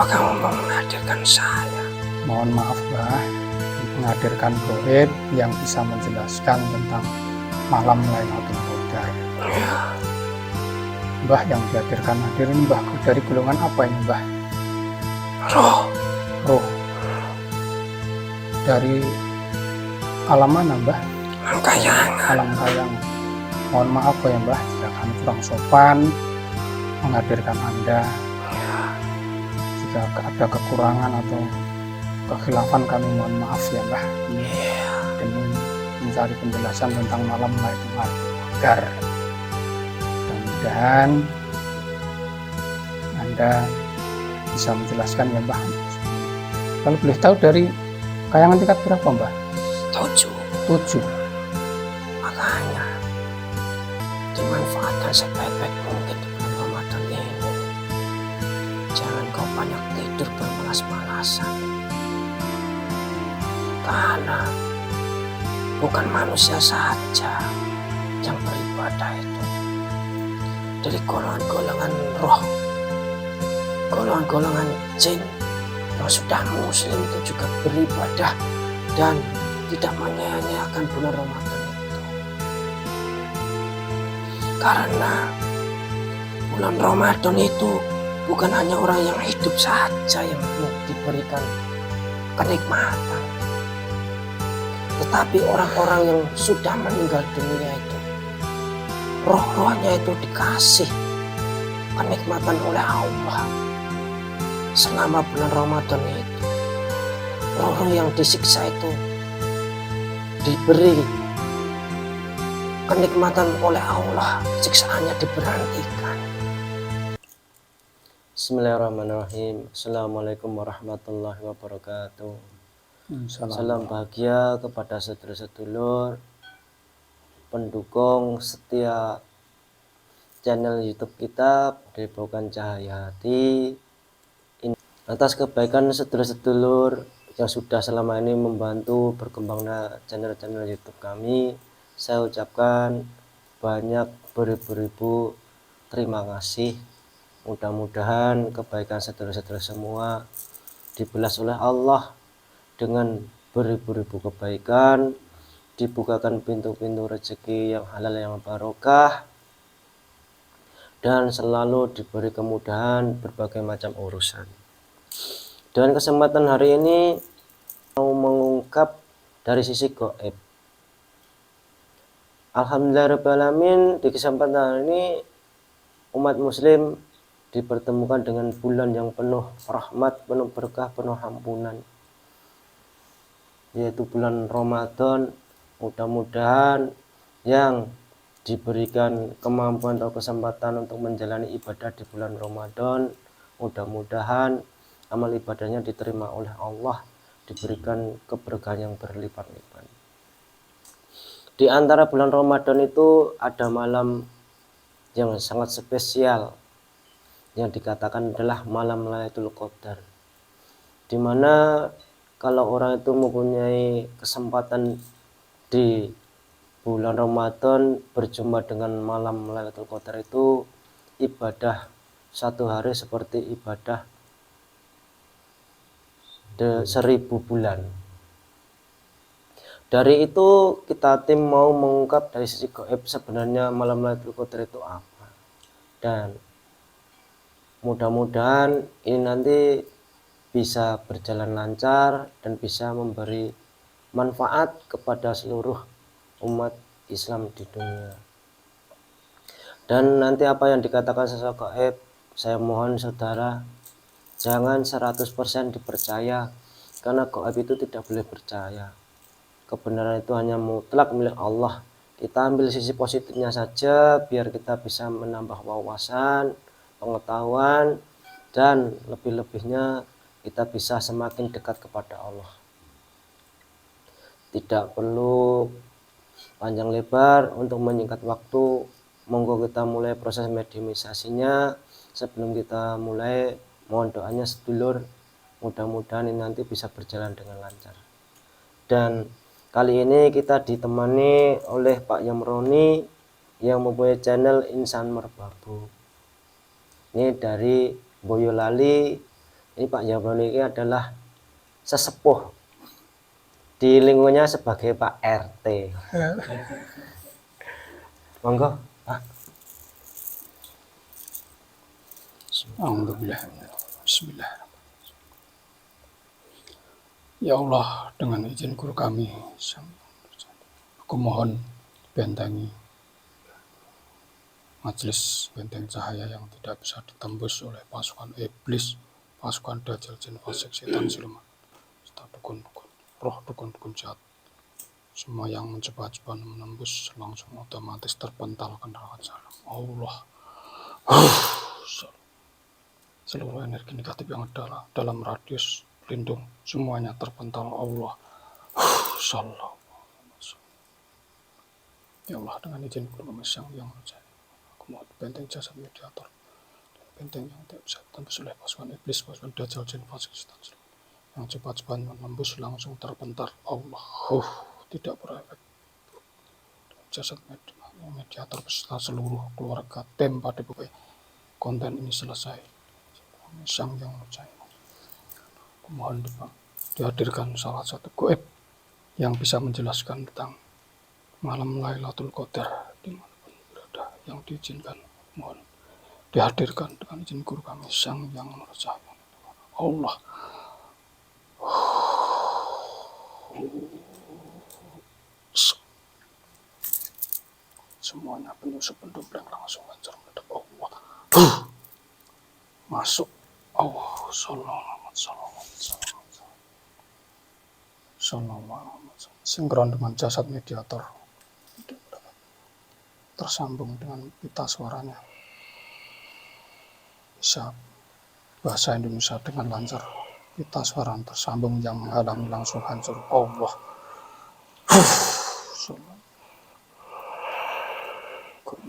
Kamu mau menghadirkan saya? Mohon maaf Mbah, menghadirkan goib yang bisa menjelaskan tentang malam Lailatul Qadar. Mbah yang dihadirkan hadirin Mbah dari golongan apa ini Mbah? Roh. Dari alam mana Mbah? Alam kayangan. Mohon maaf ya Mbah jika kami kurang sopan menghadirkan Anda. Jika ada kekurangan atau kekhilafan kami mohon maaf ya Mbah. Demi mencari penjelasan tentang malam Lailatul Qadar. Mudah-mudahan Anda bisa menjelaskan ya Mbah. Kalau boleh tahu dari kayangan tingkat berapa Mbah? 7. Makanya dimanfaatkan sebaik-baik mungkin di bulan Ramadan ini. Jangan kau banyak tidur bermalas-malasan, karena bukan manusia saja yang beribadah itu. Dari golongan-golongan roh, golongan-golongan jin yang sudah muslim itu juga beribadah dan tidak menyia-nyiakan bulan Ramadan itu. Karena bulan Ramadan itu bukan hanya orang yang hidup saja yang diberikan kenikmatan, tetapi orang-orang yang sudah meninggal dunia itu, roh-rohnya itu dikasih kenikmatan oleh Allah selama bulan Ramadan itu. Roh-roh yang disiksa itu diberi kenikmatan oleh Allah, siksaannya diberhentikan. Bismillahirrahmanirrahim. Assalamualaikum warahmatullahi wabarakatuh. Salam bahagia kepada sedulur-sedulur pendukung setia channel YouTube kita Padepokan Cahaya Hati. Atas kebaikan sedulur-sedulur yang sudah selama ini membantu berkembangnya channel-channel YouTube kami, saya ucapkan banyak beribu-ribu terima kasih. Mudah-mudahan kebaikan sedulur-sedulur semua dibalas oleh Allah dengan beribu-ribu kebaikan, dibukakan pintu-pintu rezeki yang halal yang barokah, dan selalu diberi kemudahan berbagai macam urusan. Dengan kesempatan hari ini mau mengungkap dari sisi gaib. Alhamdulillahirrahmanirrahim, di kesempatan hari ini umat muslim dipertemukan dengan bulan yang penuh rahmat, penuh berkah, penuh ampunan, yaitu bulan Ramadan. Mudah-mudahan yang diberikan kemampuan atau kesempatan untuk menjalani ibadah di bulan Ramadan, mudah-mudahan amal ibadahnya diterima oleh Allah, diberikan keberkahan yang berlipat-lipat. Di antara bulan Ramadan itu ada malam yang sangat spesial yang dikatakan adalah malam Lailatul Qadar, dimana kalau orang itu mempunyai kesempatan di bulan Ramadan berjumpa dengan malam Lailatul Qadar itu ibadah satu hari seperti ibadah 1000 bulan. Dari itu kita tim mau mengungkap dari sisi gaib sebenarnya malam Lailatul Qadar itu apa, dan mudah-mudahan ini nanti bisa berjalan lancar dan bisa memberi manfaat kepada seluruh umat Islam di dunia. Dan nanti apa yang dikatakan sesuatu gaib, saya mohon saudara jangan 100% dipercaya, karena gaib itu tidak boleh percaya. Kebenaran itu hanya mutlak milik Allah. Kita ambil sisi positifnya saja biar kita bisa menambah wawasan, pengetahuan, dan lebih-lebihnya kita bisa semakin dekat kepada Allah. Tidak perlu panjang lebar untuk menyingkat waktu. Monggo kita mulai proses mediumisasinya. Sebelum kita mulai, mohon doanya sedulur, mudah-mudahan ini nanti bisa berjalan dengan lancar. Dan kali ini kita ditemani oleh Pak Yamroni yang mempunyai channel Insan Merbabu. Ini dari Boyolali, Ini Pak Jaban ini adalah sesepuh di lingkungannya sebagai Pak RT. Monggo Pak. Alhamdulillah. Bismillah. Ya Allah, dengan izin guru kami, aku mohon bentengi majelis benteng cahaya yang tidak bisa ditembus oleh pasukan iblis, pasukan dajjal, jin fasik, setan, siluman, serta dukun-dukun, roh dukun-dukun jahat. Semua yang mencoba-coba menembus langsung otomatis terpental ke neraka jahanam. Allah. Seluruh energi negatif yang ada dalam radius lindung semuanya terpental Allah. Sallallahu. Ya Allah, dengan izin guru kami yang percaya, aku mohon benteng jasad mediator, benteng yang tidak bisa ditembus oleh pasukan iblis, pasukan dajjal, jin fasik, setan, yang cepat-cepat menembus langsung terpental Allah. Tidak berefek. Jasad mediator beserta seluruh keluarga tim pada buku konten ini selesai. Sang yang percaya, aku mohon dihadirkan salah satu goib yang bisa menjelaskan tentang malam Lailatul Qadar dimanapun berada yang diizinkan. Mohon dihadirkan dengan izin guru kami sang yang percaya Allah. Semuanya penyusup pendompleng langsung hancur menghadap Allah. Masuk Allah. Sallallahu. Sinkron dengan jasad mediator, tersambung dengan pita suaranya, bisa bahasa Indonesia dengan lancar. Pita suara tersambung yang menghalangi langsung hancur Allah.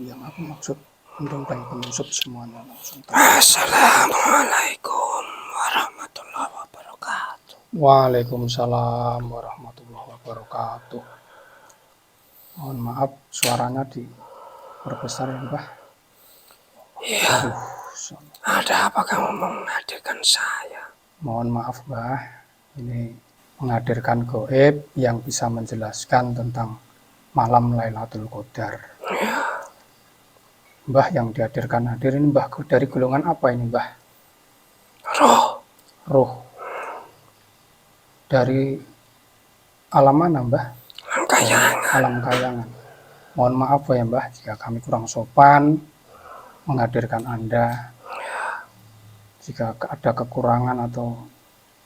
Yang aku maksud pendompleng penyusup semuanya langsung. Assalamualaikum warahmatullahi wabarakatuh. Waalaikumsalam warahmatullahi wabarakatuh. Mohon maaf suaranya diperbesar ya Mbah. Iya. Ada apa kamu menghadirkan saya? Mohon maaf Mbah, ini menghadirkan goib yang bisa menjelaskan tentang malam Lailatul Qadar. Ya. Mbah yang dihadirkan hadir ini Mbah dari golongan apa ini Mbah? Roh. Dari alam mana Mbah? Alam kayangan. Mohon maaf ya Mbah jika kami kurang sopan menghadirkan Anda. Jika ada kekurangan atau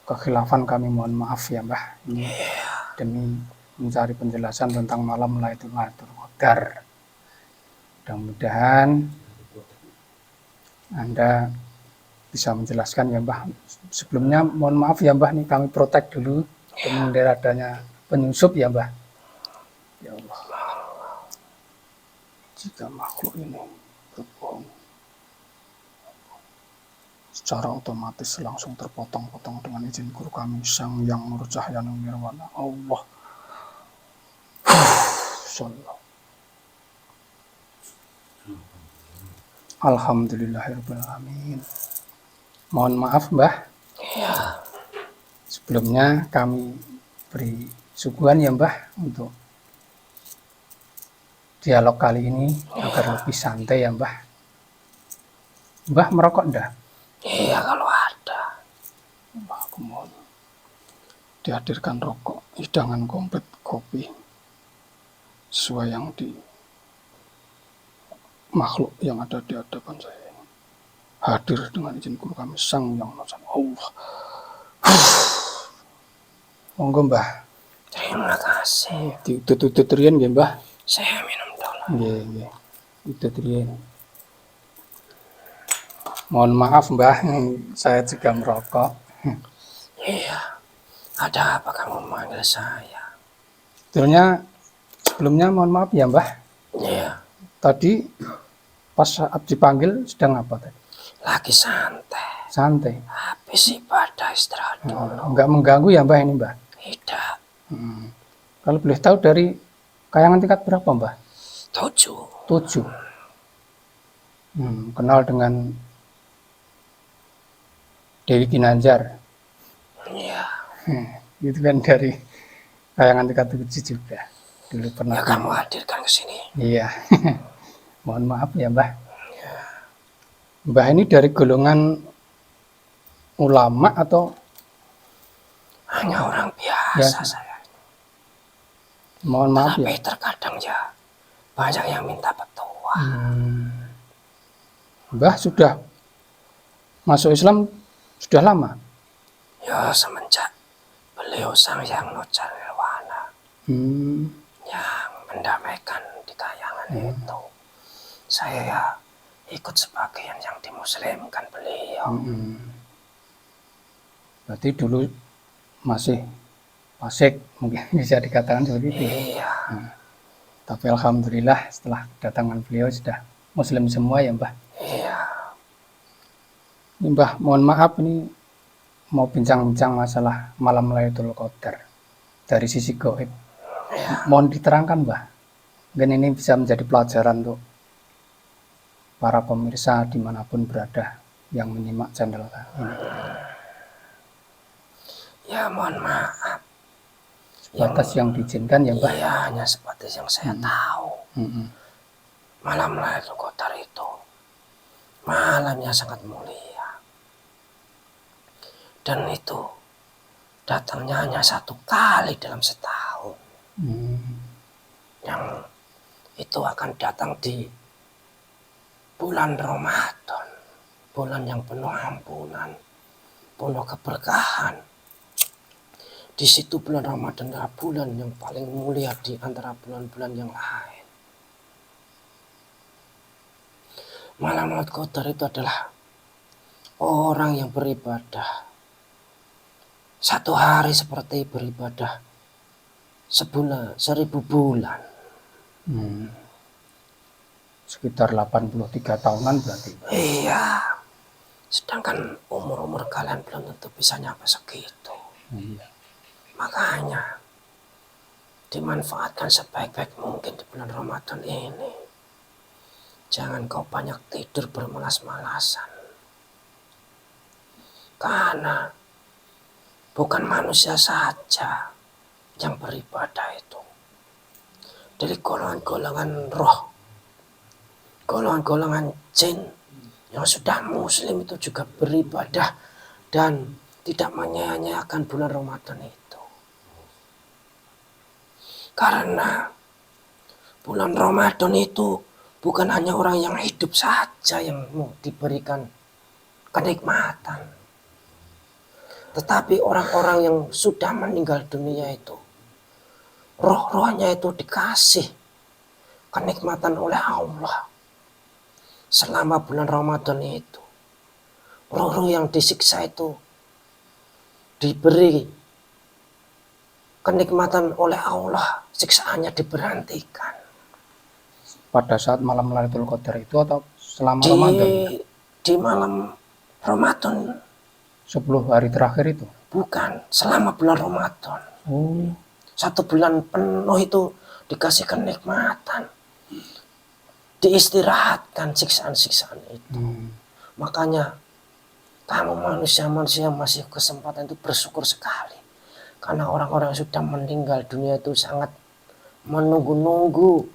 kekhilafan kami mohon maaf ya Mbah. Ini demi mencari penjelasan tentang malam Lailatul Qadar. Mudah-mudahan Anda bisa menjelaskan ya Mbah. Sebelumnya mohon maaf ya Mbah nih kami protek dulu kemudian adanya penyusup ya Mbah. Ya Allah. Jika makhluk ini berbohong secara otomatis langsung terpotong-potong dengan izin guru kami Sang Yang Nur Cahaya Nirwana Allah. Sallallahu. Alhamdulillahirrahmanirrahim. Mohon maaf Mbah. Iya. Sebelumnya kami beri suguhan ya Mbah untuk dialog kali ini agar lebih santai ya Mbah. Mbah merokok enggak? Iya kalau ada. Mbah aku mohon dihadirkan rokok, hidangan komplit, kopi sesuai yang di makhluk yang ada di hadapan saya hadir dengan izin guru kami Sang Yang Maha Allah. Monggo Mbah. Terima kasih. Diutut-utut riyen nggih Mbah. Saya minum dulu. Nggih. Utut riyen. Mohon maaf Mbah, saya juga merokok. Iya. Ada apa kamu memanggil saya? Sebelumnya mohon maaf ya Mbah. Iya. Tadi pas saat dipanggil sedang apa tadi? Lagi santai. Santai. Habis ibadah istirahat dulu. Enggak mengganggu ya Mbah ini Mbah? Tidak. Kalau boleh tahu dari kayangan tingkat berapa Mbah? 7. Kenal dengan Dewi Ginanjar. Iya. Itu kan dari Kayangan 37 juga. Dulu pernah. Ya kamu hadirkan ke sini. Iya. Mohon maaf ya Mbah. Mbah ini dari golongan ulama atau hanya orang biasa saya. Mohon maaf Tapi ya. terkadang ya banyak yang minta petua. Mbah sudah masuk Islam sudah lama? Ya semenjak beliau sang yang Nujar Nirwana yang mendamaikan di Kayangan itu, saya ya ikut sebagian yang dimuslimkan beliau. Berarti dulu masih fasik, mungkin bisa dikatakan seperti itu. Iya. Tapi alhamdulillah setelah kedatangan beliau sudah muslim semua ya Mbah. Iya. Ini Mbah, mohon maaf ini mau bincang-bincang masalah malam Lailatul Qadar dari sisi gaib. Mohon diterangkan Mbah. Mungkin ini bisa menjadi pelajaran untuk para pemirsa dimanapun berada yang menyimak channel ini. Ya mohon maaf. Batas yang diizinkan ya Mbah. Iya, hanya sebatas yang saya tahu. Malam Lailatul Qadar itu malamnya sangat mulia. Dan itu datangnya hanya 1 kali dalam setahun. Yang itu akan datang di bulan Ramadan, bulan yang penuh ampunan, penuh keberkahan. Di situ bulan Ramadan adalah bulan yang paling mulia di antara bulan-bulan yang lain. Malam Lailatul Qadar itu adalah orang yang beribadah 1 hari seperti beribadah sebulan, 1000 bulan. Sekitar 83 tahunan berarti. Iya. Sedangkan umur-umur kalian belum tentu bisa nyampe segitu. Iya. Makanya dimanfaatkan sebaik-baik mungkin di bulan Ramadan ini. Jangan kau banyak tidur bermalas-malasan. Karena bukan manusia saja yang beribadah itu. Dari golongan-golongan roh, golongan-golongan jin yang sudah muslim itu juga beribadah dan tidak menyia-nyiakan bulan Ramadan itu. Karena bulan Ramadan itu bukan hanya orang yang hidup saja yang mau diberikan kenikmatan. Tetapi orang-orang yang sudah meninggal dunia itu, roh-rohnya itu dikasih kenikmatan oleh Allah. Selama bulan Ramadan itu, roh-roh yang disiksa itu diberi kenikmatan oleh Allah, siksaannya diberhentikan. Pada saat malam Lailatul Qadar itu atau selama Ramadan? Di malam Ramadan. 10 hari terakhir itu? Bukan, selama bulan Ramadan. 1 bulan penuh itu dikasih kenikmatan. Diistirahatkan siksaan-siksaan itu. Makanya kamu manusia-manusia masih kesempatan itu bersyukur sekali. Karena orang-orang yang sudah meninggal dunia itu sangat menunggu-nunggu,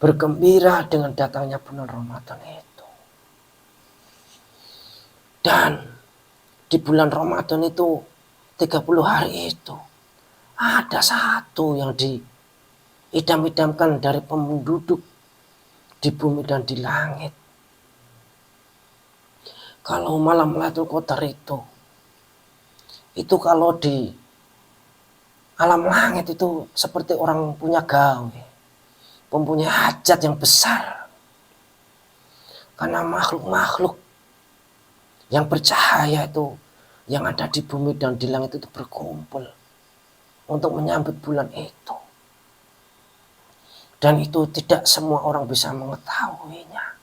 bergembira dengan datangnya bulan Ramadan itu. Dan di bulan Ramadan itu 30 hari itu ada satu yang diidam-idamkan dari penduduk di bumi dan di langit. Kalau malam Lailatul Qadar itu kalau di alam langit itu seperti orang punya gawe, mempunyai hajat yang besar. Karena makhluk-makhluk yang bercahaya itu yang ada di bumi dan di langit itu berkumpul untuk menyambut bulan itu. Dan itu tidak semua orang bisa mengetahuinya.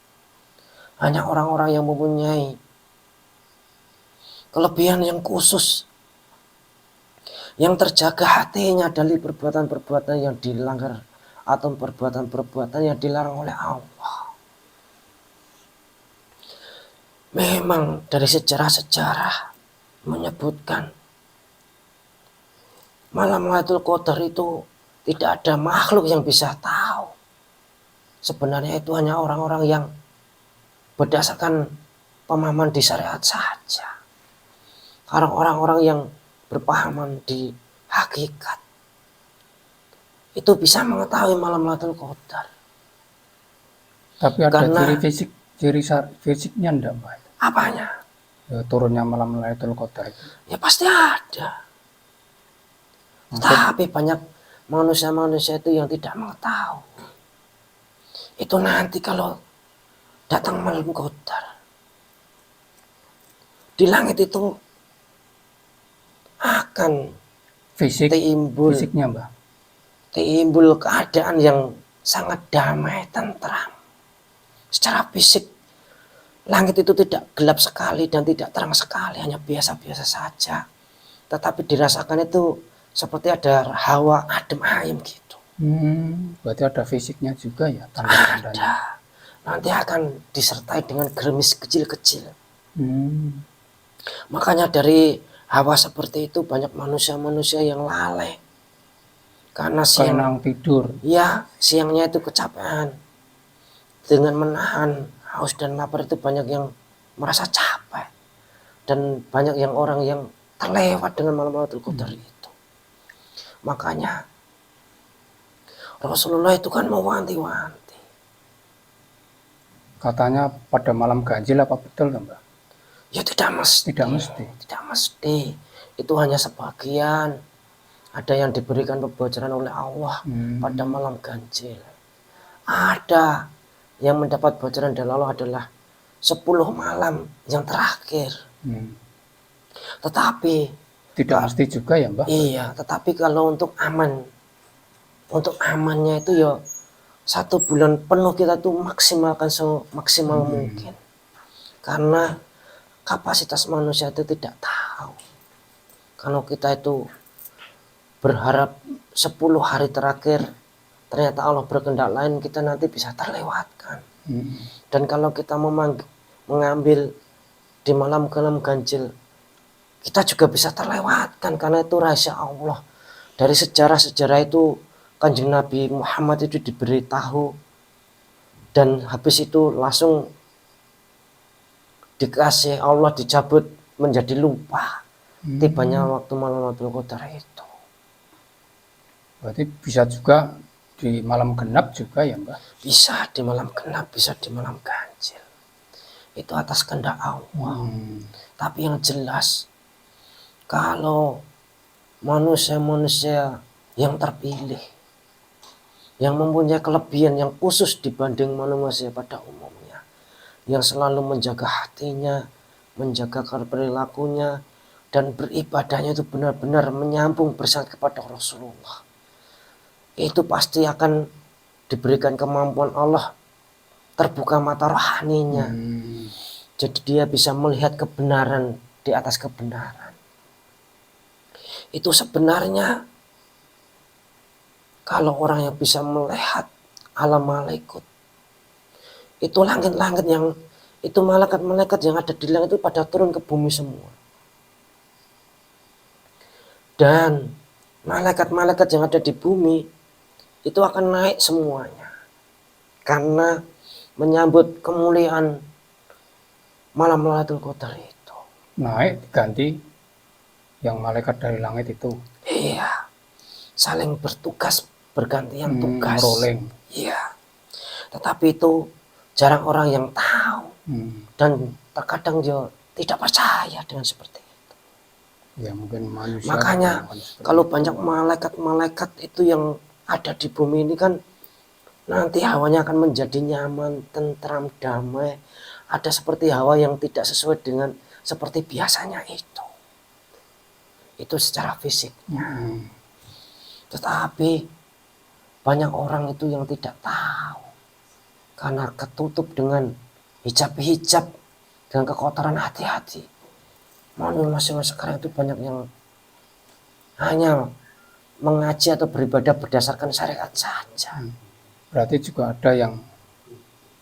Hanya orang-orang yang mempunyai kelebihan yang khusus, yang terjaga hatinya dari perbuatan-perbuatan yang dilanggar atau perbuatan-perbuatan yang dilarang oleh Allah. Memang dari sejarah-sejarah menyebutkan malam Lailatul Qadar itu tidak ada makhluk yang bisa tahu. Sebenarnya itu hanya orang-orang yang berdasarkan pemahaman di syariat saja. Karena orang-orang yang berpahaman di hakikat itu bisa mengetahui malam Lailatul Qadar. Tapi ada Karena- ciri fisik, fisiknya enggak, Mbah? Apanya? Ya, turunnya malam Lailatul Qadar itu. Ya pasti ada. Tapi banyak manusia-manusia itu yang tidak mengetahui. Itu nanti kalau datang malam Qadar, di langit itu akan Fisiknya, Mbah. timbul keadaan yang sangat damai, tentram. Secara fisik, langit itu tidak gelap sekali dan tidak terang sekali, hanya biasa-biasa saja. Tetapi dirasakan itu seperti ada hawa adem ayem gitu. Berarti ada fisiknya juga ya, tanda-tandanya. Ada. Nanti akan disertai dengan gerimis kecil-kecil. Makanya dari hawa seperti itu banyak manusia-manusia yang lalai. Karena Kenang tidur. ya siangnya itu kecapean. Dengan menahan haus dan lapar itu banyak yang merasa capek. Dan banyak yang orang yang terlewat dengan malam Lailatul Qadar itu. Makanya Rasulullah itu kan mewanti-wanti. Katanya pada malam ganjil, apa betul kan, Mbak? Ya tidak mesti. Tidak mesti. Tidak mesti. Itu hanya sebagian. Ada yang diberikan pebocoran oleh Allah pada malam ganjil. Ada yang mendapat bocoran dari Allah adalah 10 malam yang terakhir. Tetapi Tidak mesti juga ya, Mbak? iya, tetapi kalau untuk amannya itu ya 1 bulan penuh kita tuh maksimalkan semaksimal mungkin. Karena kapasitas manusia itu tidak tahu. Kalau kita itu berharap 10 hari terakhir, ternyata Allah berkehendak lain, kita nanti bisa terlewatkan. Dan kalau kita mengambil di malam ganjil, kita juga bisa terlewatkan karena itu rahasia Allah. Dari sejarah-sejarah itu Kanjeng Nabi Muhammad itu diberitahu dan habis itu langsung dikasih Allah dicabut menjadi lupa. Tibanya waktu malam Lailatul Qadar itu. Berarti bisa juga di malam genap juga ya, Mbak? Bisa di malam genap, bisa di malam ganjil. Itu atas kehendak Allah. Tapi yang jelas, kalau manusia-manusia yang terpilih, yang mempunyai kelebihan yang khusus dibanding manusia pada umumnya, yang selalu menjaga hatinya, menjaga perilakunya, dan beribadahnya itu benar-benar menyambung bersama kepada Rasulullah, itu pasti akan diberikan kemampuan Allah, terbuka mata rohaninya. Jadi dia bisa melihat kebenaran di atas kebenaran. Itu sebenarnya kalau orang yang bisa melihat alam malaikat, itu langit-langit yang itu malaikat-malaikat yang ada di langit itu pada turun ke bumi semua. Dan malaikat-malaikat yang ada di bumi itu akan naik semuanya. Karena menyambut kemuliaan malam Lailatul Qadar itu. Naik ganti yang malaikat dari langit itu. Iya. Saling bertugas, bergantian tugas. Rolling. Iya. Tetapi itu jarang orang yang tahu. Dan terkadang dia tidak percaya dengan seperti itu. Ya mungkin manusia. Makanya kalau banyak malaikat-malaikat itu yang ada di bumi ini kan nanti hawanya akan menjadi nyaman, tentram, damai. Ada seperti hawa yang tidak sesuai dengan seperti biasanya itu. Itu secara fisiknya. Tetapi banyak orang itu yang tidak tahu. Karena ketutup dengan hijab-hijab, dengan kekotoran hati-hati. Manusia sekarang itu banyak yang hanya mengaji atau beribadah berdasarkan syariat saja. Berarti juga ada yang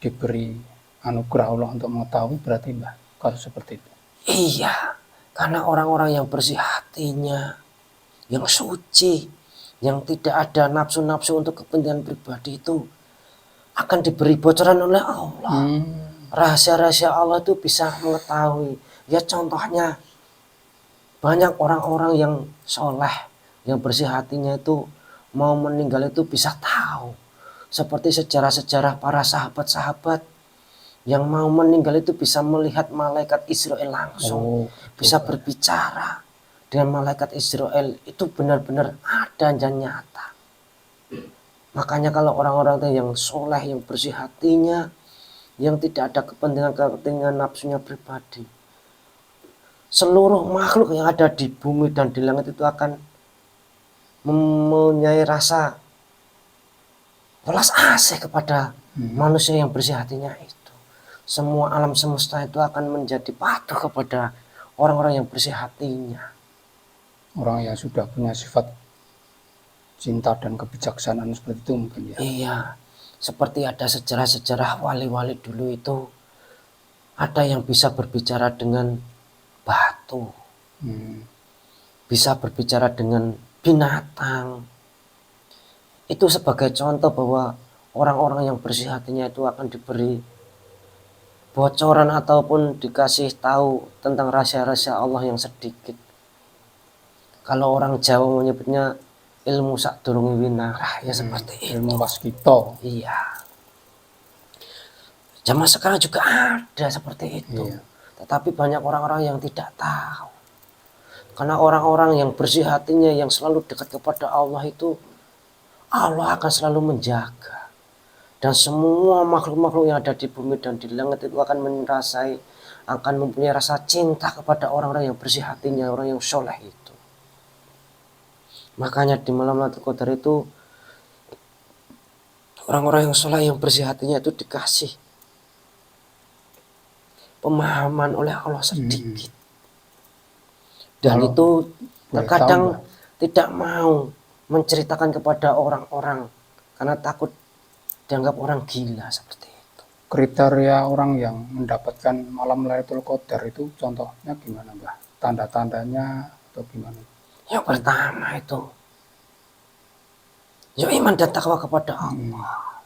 diberi anugerah Allah untuk mengetahui, berarti Mbak? kalau seperti itu? Iya, karena orang-orang yang bersih hatinya, yang suci, yang tidak ada nafsu-nafsu untuk kepentingan pribadi itu akan diberi bocoran oleh Allah. Rahasia-rahasia Allah itu bisa mengetahui. Ya contohnya banyak orang-orang yang soleh, yang bersih hatinya itu mau meninggal itu bisa tahu. Seperti sejarah-sejarah para sahabat-sahabat yang mau meninggal itu bisa melihat malaikat Israel langsung, bisa berbicara dengan malaikat Israel, itu benar-benar ada dan nyata. Makanya kalau orang-orang yang soleh, yang bersih hatinya, yang tidak ada kepentingan nafsunya pribadi, seluruh makhluk yang ada di bumi dan di langit itu akan mempunyai rasa welas asih kepada manusia yang bersih hatinya itu. Semua alam semesta itu akan menjadi patuh kepada orang-orang yang bersih hatinya. Orang yang sudah punya sifat cinta dan kebijaksanaan seperti itu mungkin ya. Iya, seperti ada sejarah-sejarah wali-wali dulu itu, ada yang bisa berbicara dengan batu, bisa berbicara dengan binatang. Itu sebagai contoh bahwa orang-orang yang bersih hatinya itu akan diberi bocoran ataupun dikasih tahu tentang rahasia-rahasia Allah yang sedikit. Kalau orang Jawa menyebutnya ilmu sadurunge winarah, ya seperti itu. Ilmu waskita. Iya. Zaman sekarang juga ada seperti itu. Iya. Tetapi banyak orang-orang yang tidak tahu. Karena orang-orang yang bersih hatinya, yang selalu dekat kepada Allah itu, Allah akan selalu menjaga. Dan semua makhluk-makhluk yang ada di bumi dan di langit itu akan merasai, akan mempunyai rasa cinta kepada orang-orang yang bersih hatinya, orang yang soleh itu. Makanya di malam Lailatul Qadar itu, orang-orang yang soleh yang bersih hatinya itu dikasih pemahaman oleh Allah sedikit. Dan itu terkadang tidak mau menceritakan kepada orang-orang karena takut dianggap orang gila seperti itu. Kriteria orang yang mendapatkan malam Lailatul Qadar itu contohnya gimana, Mbah? Tanda-tandanya atau gimana? Yang pertama itu ya iman dan takwa kepada Allah.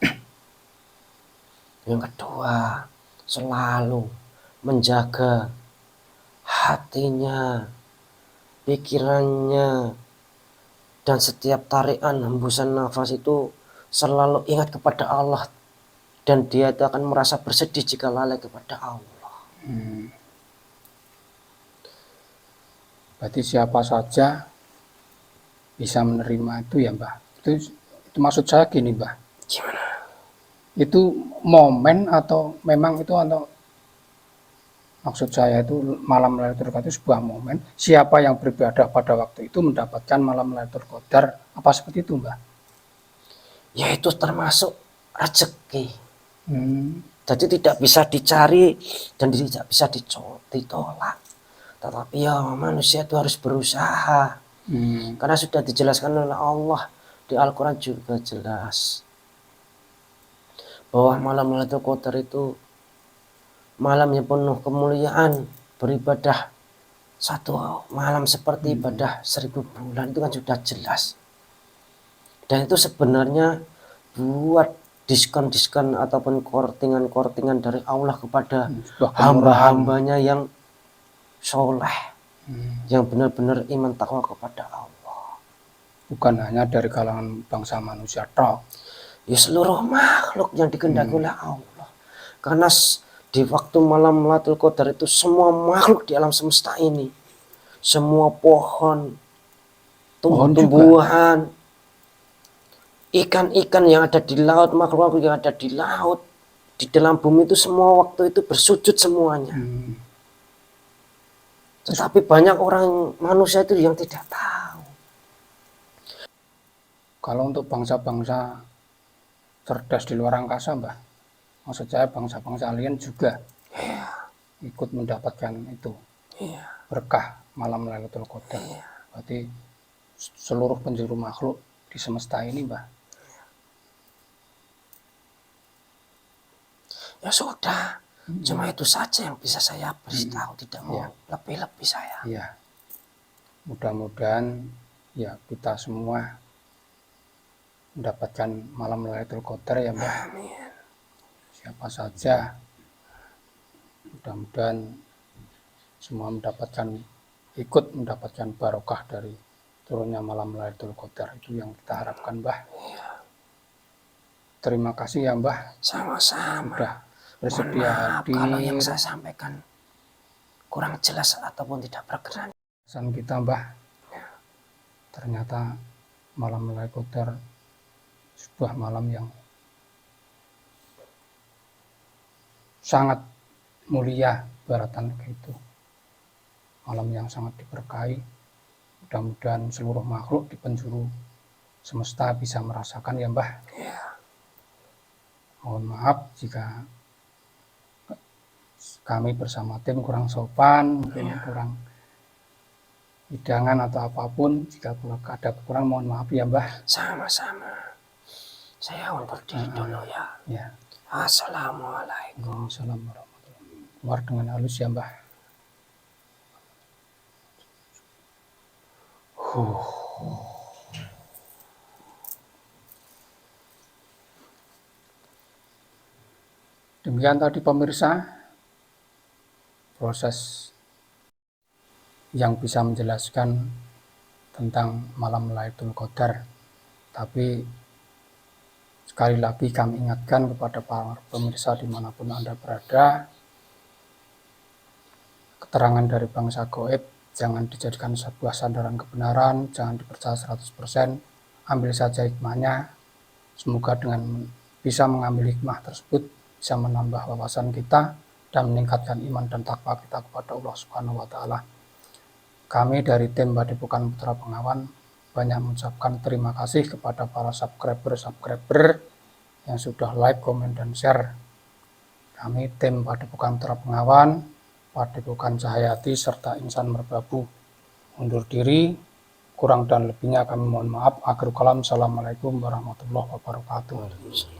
Yang kedua, selalu menjaga hatinya, pikirannya, dan setiap tarikan hembusan nafas itu selalu ingat kepada Allah, dan dia itu akan merasa bersedih jika lalai kepada Allah. Berarti siapa saja bisa menerima itu ya, Mbah? Itu maksud saya gini, Mbah. Gimana? Itu momen atau memang itu, atau maksud saya itu malam Lailatul Qadar itu sebuah momen, siapa yang beribadah pada waktu itu mendapatkan malam Lailatul Qadar, apa seperti itu, Mbah? Ya itu termasuk rezeki. Jadi tidak bisa dicari dan tidak bisa ditolak. Tetapi ya manusia itu harus berusaha. Karena sudah dijelaskan oleh Allah di Al-Quran juga jelas bahwa malam Lailatul Qadar itu malam yang penuh kemuliaan. Beribadah satu malam seperti ibadah 1000 bulan, itu kan sudah jelas. Dan itu sebenarnya buat diskon-diskon ataupun kortingan-kortingan dari Allah kepada hamba-hambanya yang soleh, yang benar-benar iman takwa kepada Allah. Bukan hanya dari kalangan bangsa manusia tok, ya seluruh makhluk yang dikehendaki oleh Allah. Karena di waktu malam Lailatul Qadar itu semua makhluk di alam semesta ini, semua pohon, tumbuh-tumbuhan, ikan-ikan yang ada di laut, makhluk-makhluk yang ada di laut, di dalam bumi itu semua waktu itu bersujud semuanya. Tetapi banyak orang manusia itu yang tidak tahu. Kalau untuk bangsa-bangsa cerdas di luar angkasa, Mbah, maksud saya bangsa-bangsa alien juga ikut mendapatkan itu berkah malam Lailatul Qadar. Berarti seluruh penjuru makhluk di semesta ini, Mbah. Ya sudah, Cuma itu saja yang bisa saya beritahu, tidak mau Iya. lebih-lebih saya. Iya. Mudah-mudahan ya kita semua mendapatkan malam Lailatul Qadar ya Mbah. Amin. Siapa saja, mudah-mudahan semua ikut mendapatkan barokah dari turunnya malam Lailatul Qadar, itu yang kita harapkan Mbah. Iya. Terima kasih ya Mbah, Sama-sama. sudah Mohon bersedia maaf kalau yang hadir. saya sampaikan kurang jelas ataupun tidak berkenan. Pesan kita Mbah, ternyata malam Lailatul Qadar sebuah malam yang sangat mulia, baratan begitu. Malam yang sangat diberkahi. Mudah-mudahan seluruh makhluk di penjuru semesta bisa merasakan ya Mbah. Ya. Mohon maaf jika kami bersama tim kurang sopan, mungkin kurang hidangan atau apapun. Jika ada kurang, mohon maaf ya Mbah. Sama-sama. Saya undur diri dulu ya. Ya. Assalamualaikum. Waalaikumsalam warahmatullahi wabarakatuh. Keluar dengan halus ya Mbah. Demikian tadi pemirsa, proses yang bisa menjelaskan tentang malam Lailatul Qadar. Tapi sekali lagi kami ingatkan kepada para pemirsa dimanapun Anda berada, keterangan dari bangsa goib jangan dijadikan sebuah sandaran kebenaran, jangan dipercaya 100%, ambil saja hikmahnya. Semoga dengan bisa mengambil hikmah tersebut bisa menambah wawasan kita dan meningkatkan iman dan takwa kita kepada Allah Subhanahu wa Ta'ala. Kami dari tim Padepokan Putra Bengawan banyak mengucapkan terima kasih kepada para subscriber yang sudah like, komen, dan share. Kami tim Padepokan Putra Bengawan, Padepokan Cahayati, serta Insan Merbabu undur diri. Kurang dan lebihnya kami mohon maaf. Akhirul kalam. Assalamualaikum warahmatullahi wabarakatuh.